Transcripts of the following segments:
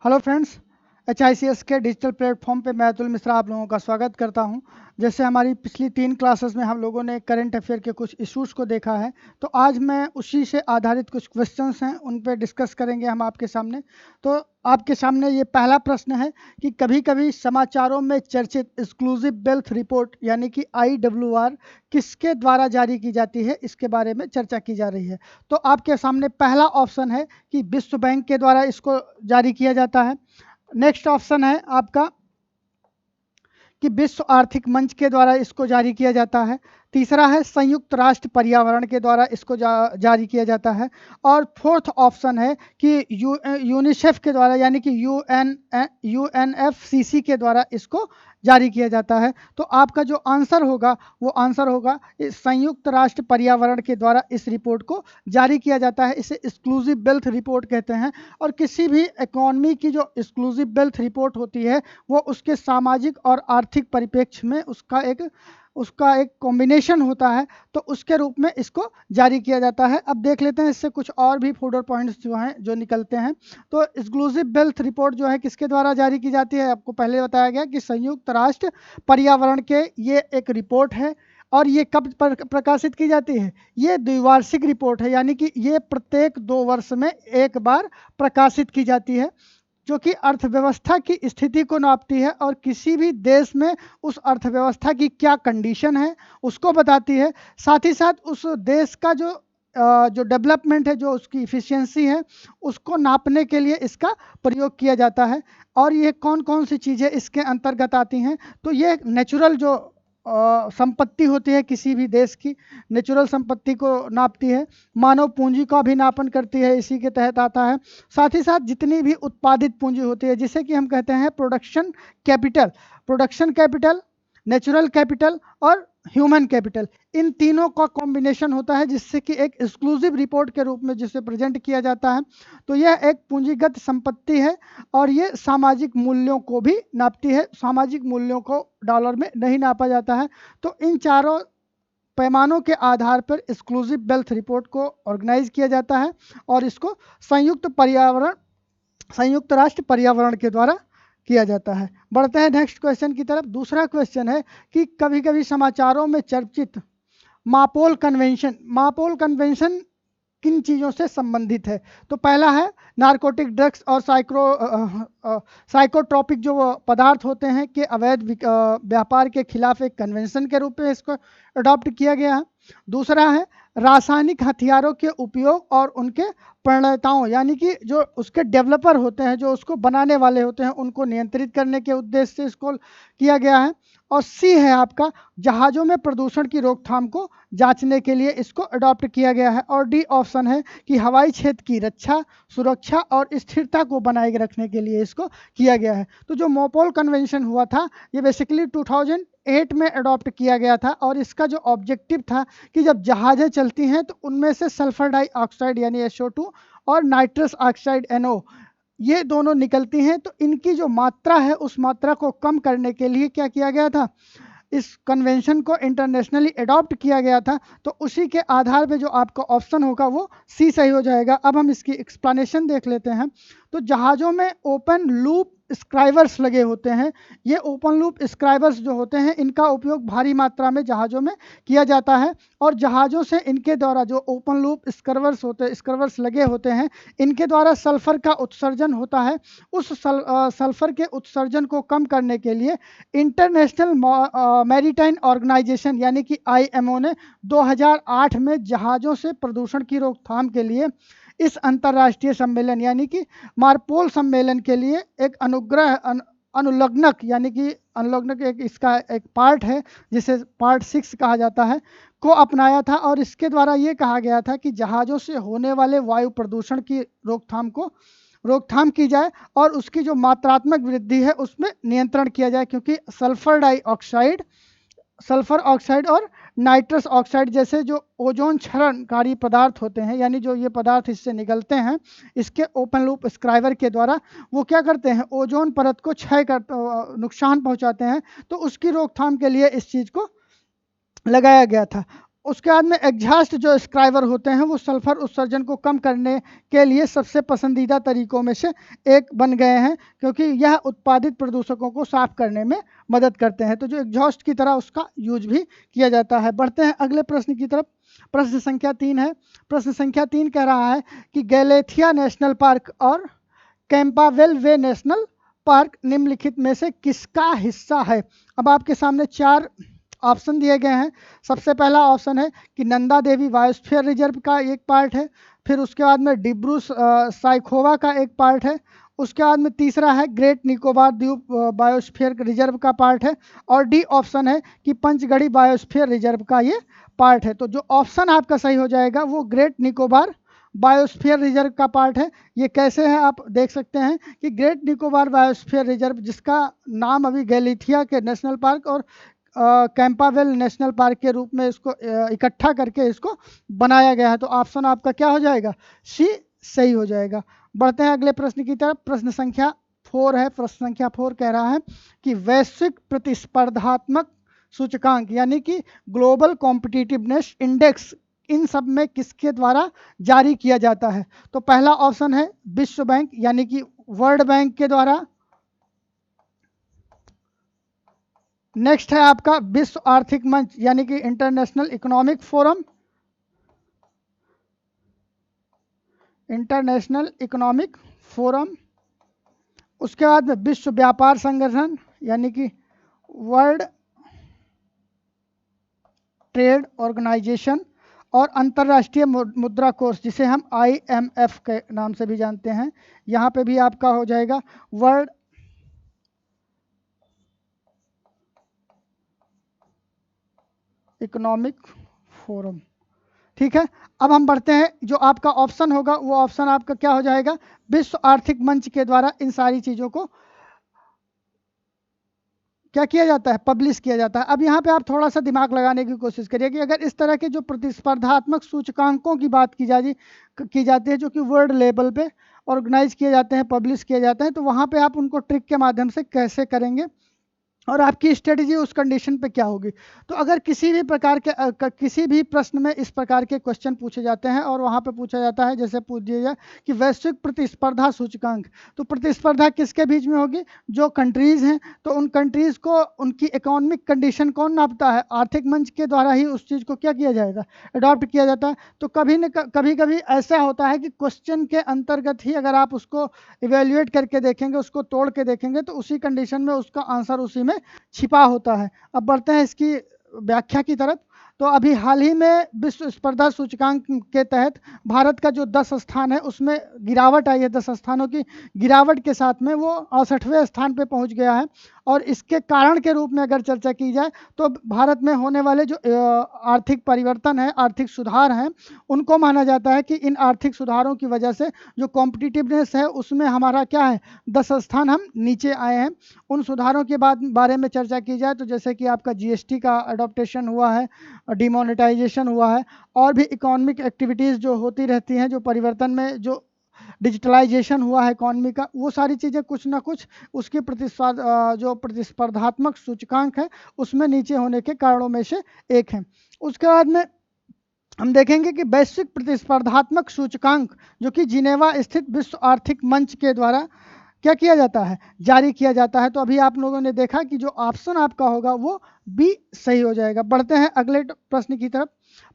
Hello friends, HICS के digital platform पे मैं अतुल मिश्रा आप लोगों का स्वागत करता हूं। जैसे हमारी पिछली 3 क्लासेस में हम लोगों ने करंट अफेयर के कुछ इश्यूज़ को देखा है, तो आज मैं उसी से आधारित कुछ क्वेश्चंस हैं उन पे डिस्कस करेंगे हम आपके सामने। तो आपके सामने ये पहला प्रश्न है कि कभी-कभी समाचारों में चर्चित एक्सक्लूसिव वेल्थ रिपोर्ट यानी कि IWR किसके द्वारा जारी की जाती है, इसके बारे में चर्चा की जा रही है। तो आपके सामने पहला ऑप्शन है कि विश्व बैंक के द्वारा इसको जारी किया जाता है। नेक्स्ट ऑप्शन है आपका कि विश्व आर्थिक मंच के द्वारा इसको जारी किया जाता है। तीसरा है संयुक्त राष्ट्र पर्यावरण के द्वारा इसको जारी किया जाता है। और फोर्थ ऑप्शन है कि यूनिसेफ के द्वारा यानी कि UNFCC के द्वारा इसको जारी किया जाता है। तो आपका जो आंसर होगा वो आंसर होगा संयुक्त राष्ट्र पर्यावरण के द्वारा इस रिपोर्ट को जारी किया जाता है। इसे एक्सक्लूसिव वेल्थ रिपोर्ट कहते हैं। और किसी भी इकोनॉमी की जो एक्सक्लूसिव वेल्थ रिपोर्ट होती है वो उसके सामाजिक और आर्थिक परिप्रेक्ष्य में उसका एक कॉम्बिनेशन होता है, तो उसके रूप में इसको जारी किया जाता है। अब देख लेते हैं इससे कुछ और भी फूडर पॉइंट्स जो हैं जो निकलते हैं। तो एक्सक्लूसिव वेल्थ रिपोर्ट जो है किसके द्वारा जारी की जाती है, आपको पहले बताया गया कि संयुक्त राष्ट्र पर्यावरण के ये एक रिपोर्ट है। और ये कब प्रकाशित की जाती है, ये द्विवार्षिक रिपोर्ट है, यानी कि ये प्रत्येक 2 वर्ष में एक बार प्रकाशित की जाती है, जो कि अर्थव्यवस्था की स्थिति को नापती है और किसी भी देश में उस अर्थव्यवस्था की क्या कंडीशन है उसको बताती है। साथ ही साथ उस देश का जो डेवलपमेंट है, जो उसकी इफ़िशियंसी है, उसको नापने के लिए इसका प्रयोग किया जाता है। और ये कौन कौन सी चीज़ें इसके अंतर्गत आती हैं, तो ये नेचुरल जो संपत्ति होती है किसी भी देश की, नेचुरल संपत्ति को नापती है। मानव पूंजी का भी नापन करती है, इसी के तहत आता है। साथ ही साथ जितनी भी उत्पादित पूंजी होती है, जिसे कि हम कहते हैं प्रोडक्शन कैपिटल, नेचुरल कैपिटल और ह्यूमन कैपिटल, इन तीनों का कॉम्बिनेशन होता है, जिससे कि एक एक्सक्लूसिव रिपोर्ट के रूप में जिसे प्रेजेंट किया जाता है। तो यह एक पूंजीगत संपत्ति है और ये सामाजिक मूल्यों को भी नापती है। सामाजिक मूल्यों को डॉलर में नहीं नापा जाता है। तो इन चारों पैमानों के आधार पर एक्सक्लूसिव वेल्थ रिपोर्ट को ऑर्गेनाइज किया जाता है और इसको संयुक्त राष्ट्र पर्यावरण के द्वारा किया जाता है। बढ़ते हैं नेक्स्ट क्वेश्चन की तरफ। दूसरा क्वेश्चन है कि कभी कभी समाचारों में चर्चित मापोल कन्वेंशन किन चीज़ों से संबंधित है। तो पहला है नारकोटिक ड्रग्स और साइकोट्रोपिक जो पदार्थ होते हैं कि अवैध व्यापार के खिलाफ एक कन्वेंशन के रूप में इसको अडॉप्ट किया गया है। दूसरा है रासायनिक हथियारों के उपयोग और उनके प्रणेताओं यानी कि जो उसके डेवलपर होते हैं, जो उसको बनाने वाले होते हैं, उनको नियंत्रित करने के उद्देश्य से इसको किया गया है। और सी है आपका जहाज़ों में प्रदूषण की रोकथाम को जांचने के लिए इसको अडॉप्ट किया गया है। और डी ऑप्शन है कि हवाई क्षेत्र की रक्षा, सुरक्षा और स्थिरता को बनाए रखने के लिए इसको किया गया है। तो जो मोपोल कन्वेंशन हुआ था ये बेसिकली 2008 में अडॉप्ट किया गया था और इसका जो ऑब्जेक्टिव था कि जब जहाज़ें चलती हैं तो उनमें से सल्फर डाइऑक्साइड यानी SO2 और नाइट्रस ऑक्साइड NO ये दोनों निकलती हैं। तो इनकी जो मात्रा है उस मात्रा को कम करने के लिए क्या किया गया था, इस कन्वेंशन को इंटरनेशनली अडॉप्ट किया गया था। तो उसी के आधार पे जो आपका ऑप्शन होगा वो सी सही हो जाएगा। अब हम इसकी एक्सप्लेनेशन देख लेते हैं। तो जहाज़ों में ओपन लूप स्क्राइवर्स लगे होते हैं। ये ओपन लूप स्क्राइवर्स जो होते हैं इनका उपयोग भारी मात्रा में जहाज़ों में किया जाता है और जहाज़ों से इनके द्वारा जो ओपन लूप स्क्राइवर्स लगे होते हैं इनके द्वारा सल्फर का उत्सर्जन होता है। उस सल्फर के उत्सर्जन को कम करने के लिए इंटरनेशनल मैरीटाइम ऑर्गेनाइजेशन यानी कि IMO ने 2008 में जहाज़ों से प्रदूषण की रोकथाम के लिए इस अंतर्राष्ट्रीय सम्मेलन यानी कि मार्पोल सम्मेलन के लिए एक अनुलग्नक यानी कि अनुलग्नक एक इसका एक पार्ट है जिसे पार्ट 6 कहा जाता है को अपनाया था। और इसके द्वारा ये कहा गया था कि जहाज़ों से होने वाले वायु प्रदूषण की रोकथाम की जाए और उसकी जो मात्रात्मक वृद्धि है उसमें नियंत्रण किया जाए, क्योंकि सल्फर ऑक्साइड और नाइट्रस ऑक्साइड जैसे जो ओजोन क्षरणकारी पदार्थ होते हैं यानी जो ये पदार्थ इससे निकलते हैं इसके ओपन लूप स्क्राइबर के द्वारा वो क्या करते हैं, ओजोन परत को नुकसान पहुंचाते हैं। तो उसकी रोकथाम के लिए इस चीज़ को लगाया गया था। उसके बाद में एग्जॉस्ट जो स्क्राइबर होते हैं वो सल्फर उत्सर्जन को कम करने के लिए सबसे पसंदीदा तरीकों में से एक बन गए हैं, क्योंकि यह उत्पादित प्रदूषकों को साफ करने में मदद करते हैं। तो जो एग्जॉस्ट की तरह उसका यूज भी किया जाता है। बढ़ते हैं अगले प्रश्न की तरफ। प्रश्न संख्या 3 है। प्रश्न संख्या 3 कह रहा है कि गैलेथिया नेशनल पार्क और कैंपावेल वे नेशनल पार्क निम्नलिखित में से किसका हिस्सा है। अब आपके सामने 4 ऑप्शन दिए गए हैं। सबसे पहला ऑप्शन है कि नंदा देवी बायोस्फीयर रिजर्व का एक पार्ट है। फिर उसके बाद में डिब्रू साइखोवा का एक पार्ट है। उसके बाद में तीसरा है ग्रेट निकोबार द्वीप बायोस्फीयर रिजर्व का पार्ट है। और डी ऑप्शन है कि पंचगढ़ी बायोस्फीयर रिजर्व का ये पार्ट है। तो जो ऑप्शन आपका सही हो जाएगा वो ग्रेट निकोबार बायोस्फीयर रिजर्व का पार्ट है। ये कैसे है आप देख सकते हैं कि ग्रेट निकोबार बायोस्फीयर रिजर्व, जिसका नाम अभी गैलेथिया के नेशनल पार्क और कैंपावेल नेशनल पार्क के रूप में इसको इकट्ठा करके इसको बनाया गया है। तो ऑप्शन आपका क्या हो जाएगा, सी सही हो जाएगा। बढ़ते हैं अगले प्रश्न की तरफ। प्रश्न संख्या 4 है। प्रश्न संख्या 4 कह रहा है कि वैश्विक प्रतिस्पर्धात्मक सूचकांक यानी कि ग्लोबल कॉम्पिटिटिवनेस इंडेक्स इन सब में किसके द्वारा जारी किया जाता है। तो पहला ऑप्शन है विश्व बैंक यानी कि वर्ल्ड बैंक के द्वारा। नेक्स्ट है आपका विश्व आर्थिक मंच यानी कि international economic forum, international economic forum. उसके बाद में विश्व व्यापार संगठन यानी कि वर्ल्ड ट्रेड ऑर्गेनाइजेशन, और अंतर्राष्ट्रीय मुद्रा कोष जिसे हम IMF के नाम से भी जानते हैं। यहाँ पे भी आपका हो जाएगा वर्ल्ड इकोनॉमिक फोरम। ठीक है, अब हम बढ़ते हैं। जो आपका ऑप्शन होगा वो ऑप्शन आपका क्या हो जाएगा, विश्व आर्थिक मंच के द्वारा इन सारी चीज़ों को क्या किया जाता है, पब्लिश किया जाता है। अब यहाँ पे आप थोड़ा सा दिमाग लगाने की कोशिश करिए कि अगर इस तरह के जो प्रतिस्पर्धात्मक सूचकांकों की बात की जाती है जो कि वर्ल्ड लेवल पे ऑर्गेनाइज किए जाते हैं, पब्लिश किए जाते हैं, तो वहाँ पे आप उनको ट्रिक के माध्यम से कैसे करेंगे और आपकी स्ट्रेटजी उस कंडीशन पे क्या होगी। तो अगर किसी भी प्रकार के किसी भी प्रश्न में इस प्रकार के क्वेश्चन पूछे जाते हैं और वहाँ पे पूछा जाता है, जैसे पूछ दिया जाए कि वैश्विक प्रतिस्पर्धा सूचकांक, तो प्रतिस्पर्धा किसके बीच में होगी, जो कंट्रीज़ हैं, तो उन कंट्रीज़ को उनकी इकोनॉमिक कंडीशन कौन नापता है, आर्थिक मंच के द्वारा ही उस चीज़ को क्या किया जाएगा, अडॉप्ट किया जाता है। तो कभी कभी ऐसा होता है कि क्वेश्चन के अंतर्गत ही अगर आप उसको इवेल्युएट करके देखेंगे, उसको तोड़ के देखेंगे, तो उसी कंडीशन में उसका आंसर उसी में छिपा होता है। अब बढ़ते हैं इसकी व्याख्या की तरफ। तो अभी हाल ही में विश्व स्पर्धा सूचकांक के तहत भारत का जो 10 स्थान है उसमें गिरावट आई है। 10 स्थानों की गिरावट के साथ में वो 68वें स्थान पे पहुंच गया है। और इसके कारण के रूप में अगर चर्चा की जाए तो भारत में होने वाले जो आर्थिक परिवर्तन है, आर्थिक सुधार हैं, उनको माना जाता है कि इन आर्थिक सुधारों की वजह से जो कॉम्पिटिटिवनेस है उसमें हमारा क्या है, 10 स्थान हम नीचे आए हैं। उन सुधारों के बारे में चर्चा की जाए तो जैसे कि आपका GST का अडॉप्टेशन हुआ है, डिमोनेटाइजेशन हुआ है, और भी इकोनॉमिक एक्टिविटीज़ जो होती रहती हैं, जो परिवर्तन में जो डिजिटलाइजेशन हुआ है इकॉनमी का, वो सारी चीज़ें कुछ ना कुछ उसकी जो प्रतिस्पर्धात्मक सूचकांक है उसमें नीचे होने के कारणों में से एक है। उसके बाद में हम देखेंगे कि वैश्विक प्रतिस्पर्धात्मक सूचकांक जो कि जिनेवा स्थित विश्व आर्थिक मंच के द्वारा क्या किया जाता है, जारी किया जाता है। तो अभी आप लोगों ने देखा कि जो ऑप्शन आपका होगा वो बी सही हो जाएगा। बढ़ते हैं अगले प्रश्न की तरफ।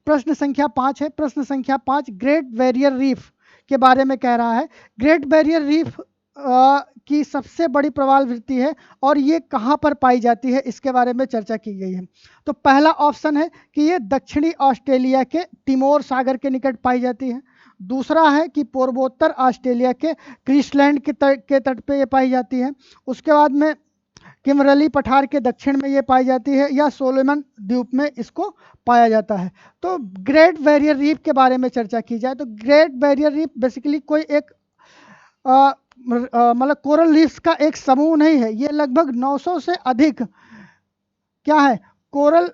प्रश्न संख्या 5 है। प्रश्न संख्या 5 ग्रेट बैरियर रीफ के बारे में कह रहा है। ग्रेट बैरियर रीफ की सबसे बड़ी प्रवालवृत्ति है और ये कहाँ पर पाई जाती है, इसके बारे में चर्चा की गई है। तो पहला ऑप्शन है कि ये दक्षिणी ऑस्ट्रेलिया के तिमोर सागर के निकट पाई जाती है। दूसरा है कि पूर्वोत्तर ऑस्ट्रेलिया के क्वींसलैंड के तट पे ये पाई जाती है। उसके बाद में किमरली पठार के दक्षिण में ये पाई जाती है, या सोलोमन द्वीप में इसको पाया जाता है। तो ग्रेट बैरियर रीफ के बारे में चर्चा की जाए तो ग्रेट बैरियर रीफ बेसिकली कोई एक मतलब कोरल रीफ्स का एक समूह नहीं है। ये लगभग 900 से अधिक क्या है, कोरल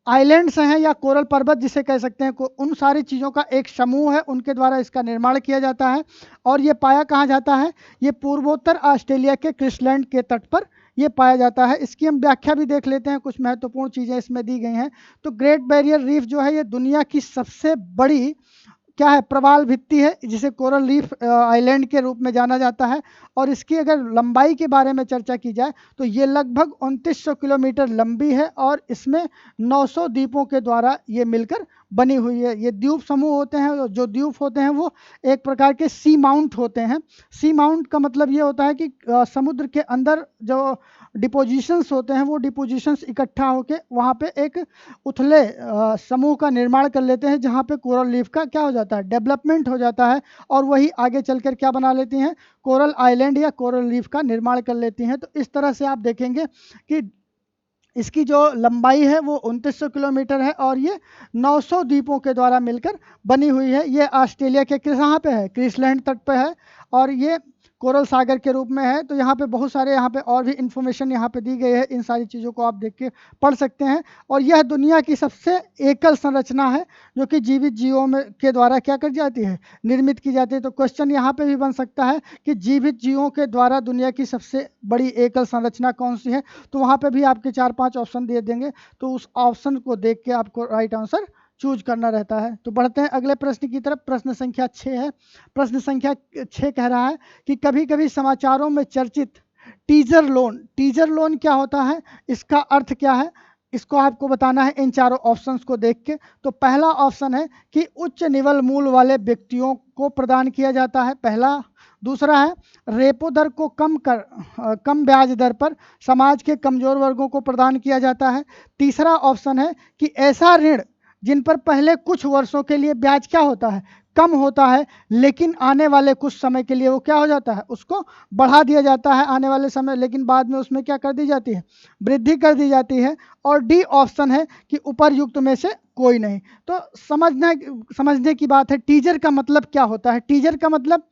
आइलैंड्स हैं या कोरल पर्वत जिसे कह सकते हैं, उन सारी चीज़ों का एक समूह है, उनके द्वारा इसका निर्माण किया जाता है। और ये पाया कहाँ जाता है? ये पूर्वोत्तर ऑस्ट्रेलिया के क्रिसलैंड के तट पर ये पाया जाता है। इसकी हम व्याख्या भी देख लेते हैं, कुछ महत्वपूर्ण चीज़ें इसमें दी गई हैं। तो ग्रेट बैरियर रीफ जो है ये दुनिया की सबसे बड़ी क्या है? प्रवाल भित्ति है, जिसे कोरल रीफ आइलैंड के रूप में जाना जाता है। और इसकी अगर लंबाई के बारे में चर्चा की जाए तो ये लगभग 2900 किलोमीटर लंबी है और इसमें 900 द्वीपों के द्वारा ये मिलकर बनी हुई है। ये द्वीप समूह होते हैं, जो द्वीप होते हैं वो एक प्रकार के सी माउंट होते हैं। सी माउंट का मतलब ये होता है कि समुद्र के अंदर जो डिपोजिशंस होते हैं वो डिपोजिशंस इकट्ठा होकर वहाँ पे एक उथले समूह का निर्माण कर लेते हैं, जहाँ पे कोरल रीफ का क्या हो जाता है? डेवलपमेंट हो जाता है और वही आगे चलकर क्या बना लेती हैं? कोरल आइलैंड या कोरल रीफ का निर्माण कर लेती हैं। तो इस तरह से आप देखेंगे कि इसकी जो लंबाई है वो 2900 किलोमीटर है और ये 900 द्वीपों के द्वारा मिलकर बनी हुई है। ये ऑस्ट्रेलिया के कहाँ पे है? क्वींसलैंड तट पे है और ये कोरल सागर के रूप में है। तो यहाँ पे बहुत सारे यहाँ पे और भी इंफॉर्मेशन यहाँ पे दी गई है, इन सारी चीज़ों को आप देख के पढ़ सकते हैं। और यह दुनिया की सबसे एकल संरचना है जो कि जीवित जीवों में के द्वारा क्या कर जाती है? निर्मित की जाती है। तो क्वेश्चन यहाँ पे भी बन सकता है कि जीवित जीवों के द्वारा दुनिया की सबसे बड़ी एकल संरचना कौन सी है? तो वहाँ पे भी आपके 4-5 ऑप्शन दे देंगे, तो उस ऑप्शन को देख के आपको राइट आंसर चूज करना रहता है। तो बढ़ते हैं अगले प्रश्न की तरफ। प्रश्न संख्या 6 है। प्रश्न संख्या 6 कह रहा है कि कभी कभी समाचारों में चर्चित टीजर लोन क्या होता है? इसका अर्थ क्या है? इसको आपको बताना है इन चारों ऑप्शंस को देख के। तो पहला ऑप्शन है कि उच्च निवल मूल वाले व्यक्तियों को प्रदान किया जाता है, पहला। दूसरा है रेपो दर को कम ब्याज दर पर समाज के कमजोर वर्गों को प्रदान किया जाता है। तीसरा ऑप्शन है कि ऐसा ऋण जिन पर पहले कुछ वर्षों के लिए ब्याज क्या होता है? कम होता है, लेकिन आने वाले कुछ समय के लिए वो क्या हो जाता है? उसको बढ़ा दिया जाता है आने वाले समय, लेकिन बाद में उसमें क्या कर दी जाती है? वृद्धि कर दी जाती है। और डी ऑप्शन है कि उपर्युक्त में से कोई नहीं। तो समझने की बात है, टीजर का मतलब क्या होता है? टीजर का मतलब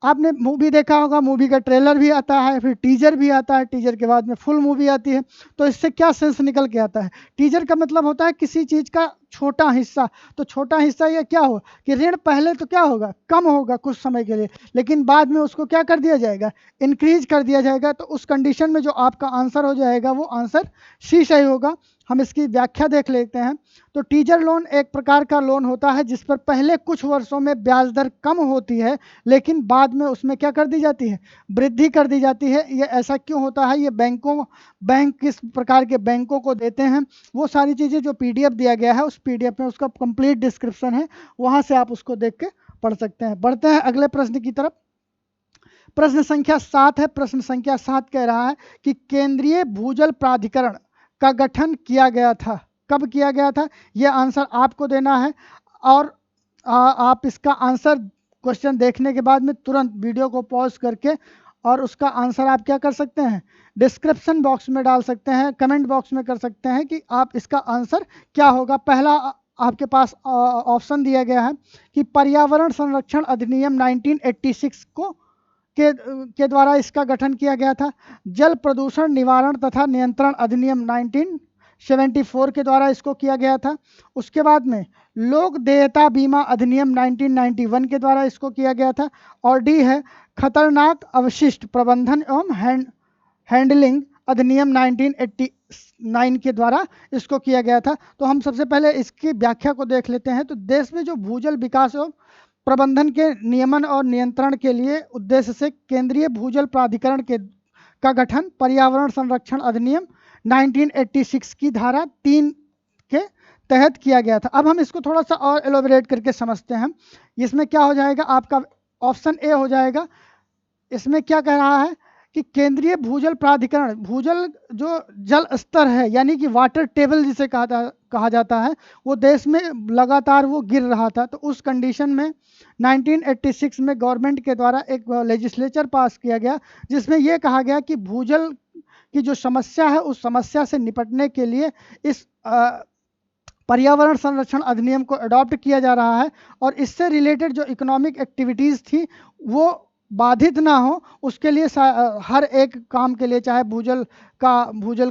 आपने मूवी देखा होगा, मूवी का ट्रेलर भी आता है, फिर टीजर भी आता है, टीजर के बाद में फुल मूवी आती है। तो इससे क्या सेंस निकल के आता है? टीजर का मतलब होता है किसी चीज़ का छोटा हिस्सा। तो छोटा हिस्सा ये क्या हो कि ऋण पहले तो क्या होगा? कम होगा कुछ समय के लिए, लेकिन बाद में उसको क्या कर दिया जाएगा? इंक्रीज कर दिया जाएगा। तो उस कंडीशन में जो आपका आंसर हो जाएगा वो आंसर सी सही होगा। हम इसकी व्याख्या देख लेते हैं। तो टीजर लोन एक प्रकार का लोन होता है जिस पर पहले कुछ वर्षों में ब्याज दर कम होती है, लेकिन बाद में उसमें क्या कर दी जाती है? वृद्धि कर दी जाती है। ये ऐसा क्यों होता है? ये बैंक किस प्रकार के बैंकों को देते हैं, वो सारी चीज़ें जो पीडीएफ दिया गया है उस पीडीएफ में उसका कंप्लीट डिस्क्रिप्शन है, वहाँ से आप उसको देख के पढ़ सकते हैं। बढ़ते हैं अगले प्रश्न की तरफ। प्रश्न संख्या 7 है। प्रश्न संख्या 7 कह रहा है कि केंद्रीय भूजल प्राधिकरण का गठन किया गया था, कब किया गया था? यह आंसर आपको देना है। और आप इसका आंसर क्वेश्चन देखने के बाद में तुरंत वीडियो को पॉज करके और उसका आंसर आप क्या कर सकते हैं? डिस्क्रिप्शन बॉक्स में डाल सकते हैं, कमेंट बॉक्स में कर सकते हैं कि आप इसका आंसर क्या होगा। पहला आपके पास ऑप्शन दिया गया है कि पर्यावरण संरक्षण अधिनियम 1986 के द्वारा इसका गठन किया गया था। जल प्रदूषण निवारण तथा नियंत्रण अधिनियम 1974 के द्वारा इसको किया गया था। उसके बाद में लोक देयता बीमा अधिनियम 1991 के द्वारा इसको किया गया था। और डी है खतरनाक अवशिष्ट प्रबंधन एवं हैंडलिंग अधिनियम 1989 के द्वारा इसको किया गया था। तो हम सबसे पहले इसकी व्याख्या को देख लेते हैं। तो देश में जो भूजल विकास एवं प्रबंधन के नियमन और नियंत्रण के लिए उद्देश्य से केंद्रीय भूजल प्राधिकरण का गठन पर्यावरण संरक्षण अधिनियम 1986 की धारा 3 के तहत किया गया था। अब हम इसको थोड़ा सा और एलोबरेट करके समझते हैं। इसमें क्या हो जाएगा? आपका ऑप्शन ए हो जाएगा। इसमें क्या कह रहा है कि केंद्रीय भूजल प्राधिकरण, भूजल जो जल स्तर है यानी कि वाटर टेबल जिसे कहा जाता है, वो देश में लगातार वो गिर रहा था। तो उस कंडीशन में 1986 में गवर्नमेंट के द्वारा एक लेजिस्लेचर पास किया गया जिसमें ये कहा गया कि भूजल की जो समस्या है उस समस्या से निपटने के लिए इस पर्यावरण संरक्षण अधिनियम को अडॉप्ट किया जा रहा है। और इससे रिलेटेड जो इकोनॉमिक एक्टिविटीज़ थी वो बाधित ना हो उसके लिए हर एक काम के लिए, चाहे भूजल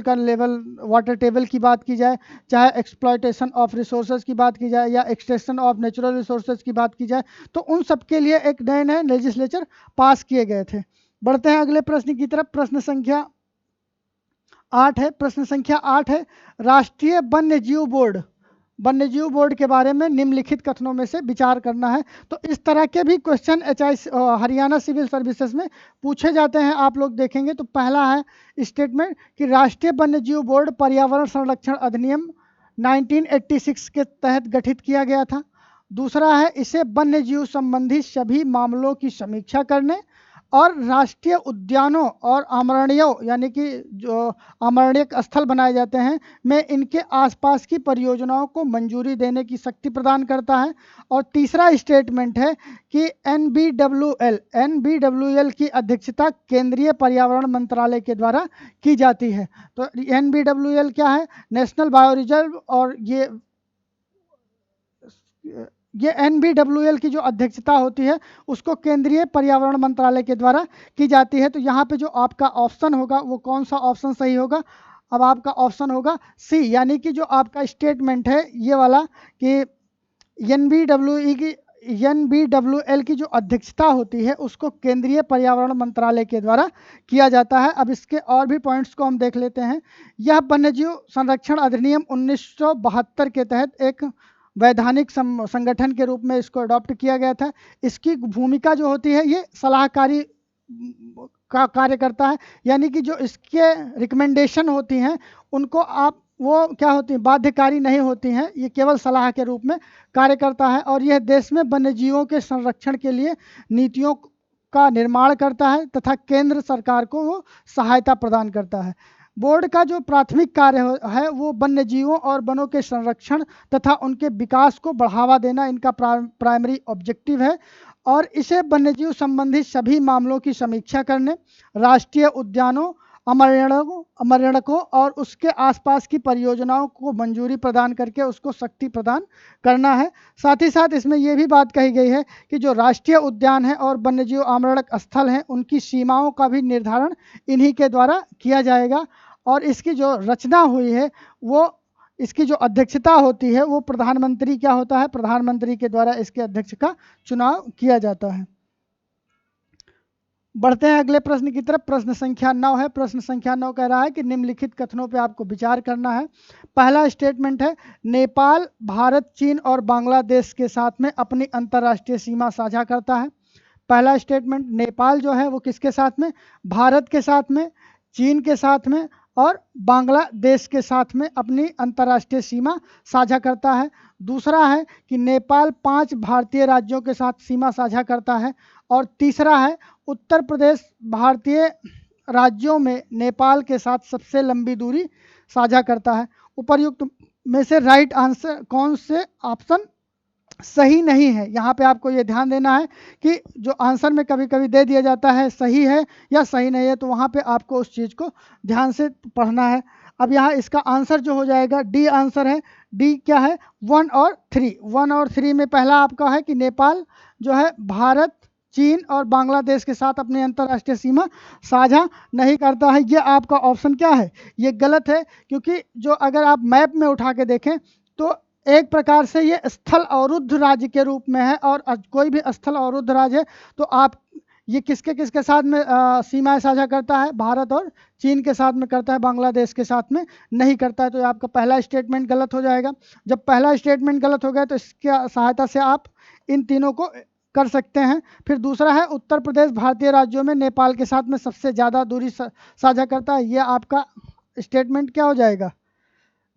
का लेवल, वाटर टेबल की बात की जाए, चाहे एक्सप्लॉयटेशन ऑफ रिसोर्सेज की बात की जाए, या एक्सट्रैक्शन ऑफ नेचुरल रिसोर्सेज की बात की जाए, तो उन सब के लिए एक नए नए लेजिस्लेचर पास किए गए थे। बढ़ते हैं अगले प्रश्न की तरफ। प्रश्न संख्या 8 है। प्रश्न संख्या 8 है, राष्ट्रीय वन्यजीव बोर्ड, वन्यजीव बोर्ड के बारे में निम्नलिखित कथनों में से विचार करना है। तो इस तरह के भी क्वेश्चन हरियाणा सिविल सर्विसेज में पूछे जाते हैं, आप लोग देखेंगे। तो पहला है स्टेटमेंट कि राष्ट्रीय वन्यजीव बोर्ड पर्यावरण संरक्षण अधिनियम 1986 के तहत गठित किया गया था। दूसरा है, इसे वन्यजीव संबंधी सभी मामलों की समीक्षा करने और राष्ट्रीय उद्यानों और अभयारण्यों, यानी कि जो अभयारण्य स्थल बनाए जाते हैं, में इनके आसपास की परियोजनाओं को मंजूरी देने की शक्ति प्रदान करता है। और तीसरा स्टेटमेंट है कि एनबीडब्ल्यूएल की अध्यक्षता केंद्रीय पर्यावरण मंत्रालय के द्वारा की जाती है। तो एनबीडब्ल्यूएल क्या है? National bio reserve. और ये एनबीडब्ल्यूएल की जो अध्यक्षता होती है उसको केंद्रीय पर्यावरण मंत्रालय के द्वारा की जाती है। तो यहाँ पे जो आपका ऑप्शन होगा वो कौन सा ऑप्शन सही होगा? अब आपका ऑप्शन होगा सी, यानी कि जो आपका स्टेटमेंट है ये वाला कि एनबीडब्ल्यूएल की जो अध्यक्षता होती है उसको केंद्रीय पर्यावरण मंत्रालय के द्वारा किया जाता है। अब इसके और भी पॉइंट्स को हम देख लेते हैं। यह वन्यजीव संरक्षण अधिनियम 1972 के तहत एक वैधानिक संगठन के रूप में इसको अडॉप्ट किया गया था। इसकी भूमिका जो होती है ये सलाहकारी का कार्य करता है, यानी कि जो इसके रिकमेंडेशन होती हैं उनको आप वो क्या होती हैं, बाध्यकारी नहीं होती हैं, ये केवल सलाह के रूप में कार्य करता है। और यह देश में वन्यजीवों के संरक्षण के लिए नीतियों का निर्माण करता है तथा केंद्र सरकार को वो सहायता प्रदान करता है। बोर्ड का जो प्राथमिक कार्य है वो वन्यजीवों और वनों के संरक्षण तथा उनके विकास को बढ़ावा देना इनका प्राइमरी ऑब्जेक्टिव है। और इसे वन्यजीव संबंधी सभी मामलों की समीक्षा करने, राष्ट्रीय उद्यानों, अभयारण्यों और उसके आसपास की परियोजनाओं को मंजूरी प्रदान करके उसको शक्ति प्रदान करना है। साथ ही साथ इसमें यह भी बात कही गई है कि जो राष्ट्रीय उद्यान है और वन्यजीव अभयारण्य स्थल हैं उनकी सीमाओं का भी निर्धारण इन्हीं के द्वारा किया जाएगा। और इसकी जो रचना हुई है वो, इसकी जो अध्यक्षता होती है वो प्रधानमंत्री क्या होता है, प्रधानमंत्री के द्वारा इसके अध्यक्ष का चुनाव किया जाता है। बढ़ते हैं अगले प्रश्न की तरफ। प्रश्न संख्या 9 है। प्रश्न संख्या 9 कह रहा है कि निम्नलिखित कथनों पे आपको विचार करना है। पहला स्टेटमेंट है, नेपाल भारत, चीन और बांग्लादेश के साथ में अपनी अंतर्राष्ट्रीय सीमा साझा करता है। पहला स्टेटमेंट, नेपाल जो है वो किसके साथ में? भारत के साथ में, चीन के साथ में और बांग्लादेश के साथ में अपनी अंतर्राष्ट्रीय सीमा साझा करता है। दूसरा है कि नेपाल 5 भारतीय राज्यों के साथ सीमा साझा करता है। और तीसरा है, उत्तर प्रदेश भारतीय राज्यों में नेपाल के साथ सबसे लंबी दूरी साझा करता है। उपर्युक्त में से राइट आंसर कौन से ऑप्शन सही नहीं है? यहाँ पे आपको ये ध्यान देना है कि जो आंसर में कभी कभी दे दिया जाता है सही है या सही नहीं है, तो वहाँ पे आपको उस चीज़ को ध्यान से पढ़ना है। अब यहाँ इसका आंसर जो हो जाएगा डी आंसर है। डी क्या है? 1 और 3। 1 और 3 में पहला आपका है कि नेपाल जो है भारत, चीन और बांग्लादेश के साथ अपनी अंतर्राष्ट्रीय सीमा साझा नहीं करता है। ये आपका ऑप्शन क्या है? ये गलत है, क्योंकि जो अगर आप मैप में उठा के देखें तो एक प्रकार से ये स्थल अवरुद्ध राज्य के रूप में है। और कोई भी स्थल अवरुद्ध राज्य है तो आप ये किसके किसके साथ में सीमाएं साझा करता है? भारत और चीन के साथ में करता है, बांग्लादेश के साथ में नहीं करता है। तो ये आपका पहला स्टेटमेंट गलत हो जाएगा। जब पहला स्टेटमेंट गलत हो गया तो इसकी सहायता से आप इन तीनों को कर सकते हैं। फिर दूसरा है, उत्तर प्रदेश भारतीय राज्यों में नेपाल के साथ में सबसे ज़्यादा दूरी साझा करता है। ये आपका स्टेटमेंट क्या हो जाएगा?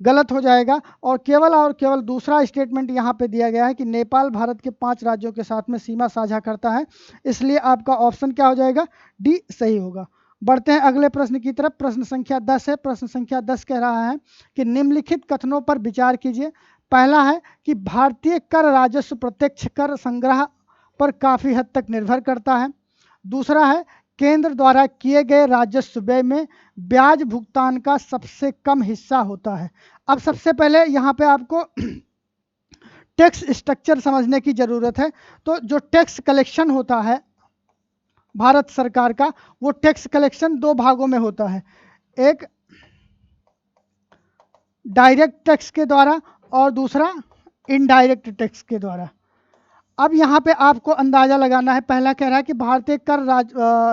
गलत हो जाएगा। और केवल दूसरा स्टेटमेंट यहाँ पे दिया गया है कि नेपाल भारत के 5 राज्यों के साथ में सीमा साझा करता है, इसलिए आपका ऑप्शन क्या हो जाएगा? डी सही होगा। बढ़ते हैं अगले प्रश्न की तरफ। प्रश्न संख्या 10 है। प्रश्न संख्या 10 कह रहा है कि निम्नलिखित कथनों पर विचार कीजिए। पहला है कि भारतीय कर राजस्व प्रत्यक्ष कर संग्रह पर काफ़ी हद तक निर्भर करता है। दूसरा है, केंद्र द्वारा किए गए राजस्व व्यय में ब्याज भुगतान का सबसे कम हिस्सा होता है। अब सबसे पहले यहाँ पे आपको टैक्स स्ट्रक्चर समझने की ज़रूरत है। तो जो टैक्स कलेक्शन होता है भारत सरकार का, वो टैक्स कलेक्शन दो भागों में होता है, एक डायरेक्ट टैक्स के द्वारा और दूसरा इनडायरेक्ट टैक्स के द्वारा। अब यहाँ पे आपको अंदाजा लगाना है, पहला कह रहा है कि भारतीय कर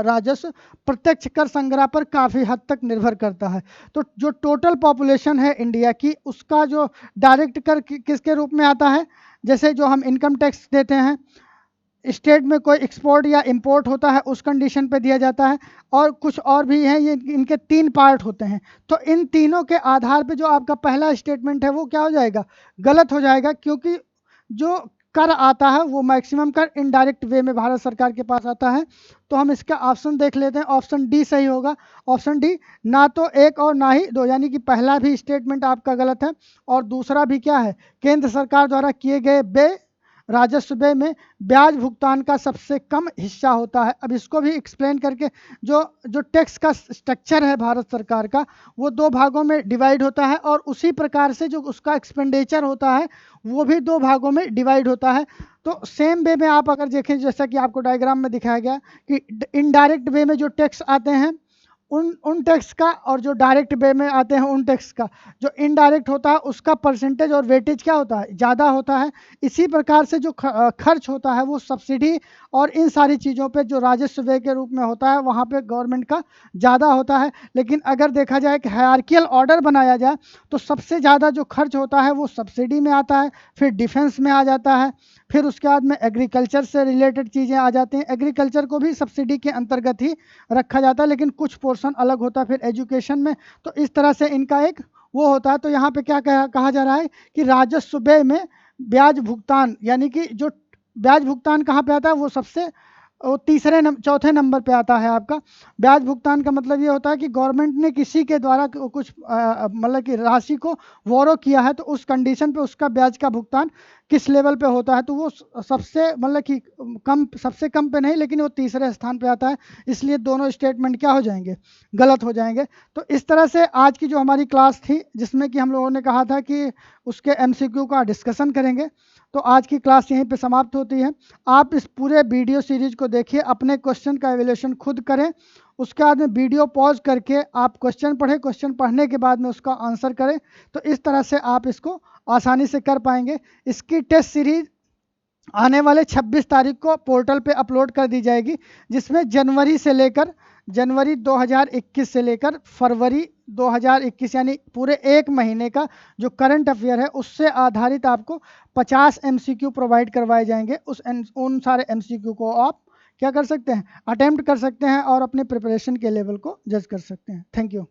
राजस्व प्रत्यक्ष कर संग्रह पर काफ़ी हद तक निर्भर करता है। तो जो टोटल पॉपुलेशन है इंडिया की, उसका जो डायरेक्ट कर किसके रूप में आता है, जैसे जो हम इनकम टैक्स देते हैं, स्टेट में कोई एक्सपोर्ट या इंपोर्ट होता है उस कंडीशन पे दिया जाता है, और कुछ और भी हैं, ये इनके तीन पार्ट होते हैं। तो इन तीनों के आधार पे जो आपका पहला स्टेटमेंट है वो क्या हो जाएगा, गलत हो जाएगा, क्योंकि जो कर आता है वो मैक्सिमम कर इनडायरेक्ट वे में भारत सरकार के पास आता है। तो हम इसका ऑप्शन देख लेते हैं, ऑप्शन डी सही होगा। ऑप्शन डी, ना तो एक और ना ही दो, यानी कि पहला भी स्टेटमेंट आपका गलत है और दूसरा भी क्या है, केंद्र सरकार द्वारा किए गए व्यय राजस्व व्यय में ब्याज भुगतान का सबसे कम हिस्सा होता है। अब इसको भी एक्सप्लेन करके, जो जो टैक्स का स्ट्रक्चर है भारत सरकार का, वो दो भागों में डिवाइड होता है, और उसी प्रकार से जो उसका एक्सपेंडिचर होता है वो भी दो भागों में डिवाइड होता है। तो सेम वे में आप अगर देखें, जैसा कि आपको डायग्राम में दिखाया गया कि इनडायरेक्ट वे में जो टैक्स आते हैं उन टैक्स का, और जो डायरेक्ट वे में आते हैं उन टैक्स का, जो इनडायरेक्ट होता है उसका परसेंटेज और वेटेज क्या होता है, ज़्यादा होता है। इसी प्रकार से जो खर्च होता है वो सब्सिडी और इन सारी चीज़ों पे जो राजस्व व्यय के रूप में होता है वहाँ पे गवर्नमेंट का ज़्यादा होता है। लेकिन अगर देखा जाए कि हायरार्कियल ऑर्डर बनाया जाए तो सबसे ज़्यादा जो खर्च होता है वो सब्सिडी में आता है, फिर डिफेंस में आ जाता है, फिर उसके बाद में एग्रीकल्चर से रिलेटेड चीज़ें आ जाती हैं। एग्रीकल्चर को भी सब्सिडी के अंतर्गत ही रखा जाता है, लेकिन कुछ पोर्शन अलग होता है फिर एजुकेशन में। तो इस तरह से इनका एक वो होता है। तो यहाँ पे क्या कहा जा रहा है कि राजस्व व्यय में ब्याज भुगतान, यानी कि जो ब्याज भुगतान कहाँ पे आता है, वो सबसे वो चौथे नंबर पे आता है आपका। ब्याज भुगतान का मतलब ये होता है कि गवर्नमेंट ने किसी के द्वारा कुछ मतलब कि राशि को बोरो किया है, तो उस कंडीशन पे उसका ब्याज का भुगतान किस लेवल पे होता है, तो वो सबसे मतलब कि सबसे कम पे नहीं, लेकिन वो तीसरे स्थान पे आता है। इसलिए दोनों स्टेटमेंट क्या हो जाएंगे, गलत हो जाएंगे। तो इस तरह से आज की जो हमारी क्लास थी, जिसमें कि हम लोगों ने कहा था कि उसके MCQ का डिस्कशन करेंगे, तो आज की क्लास यहीं पे समाप्त होती है। आप इस पूरे वीडियो सीरीज को देखिए, अपने क्वेश्चन का एवेल्यूशन खुद करें, उसके बाद में वीडियो पॉज करके आप क्वेश्चन पढ़ें, क्वेश्चन पढ़ने के बाद में उसका आंसर करें। तो इस तरह से आप इसको आसानी से कर पाएंगे। इसकी टेस्ट सीरीज आने वाले 26 तारीख को पोर्टल पे अपलोड कर दी जाएगी, जिसमें जनवरी 2021 से लेकर फरवरी 2021 यानी पूरे एक महीने का जो करंट अफेयर है उससे आधारित आपको 50 MCQ प्रोवाइड करवाए जाएंगे। उन सारे MCQ को आप क्या कर सकते हैं, अटेम्प्ट कर सकते हैं और अपने प्रिपरेशन के लेवल को जज कर सकते हैं। Thank you.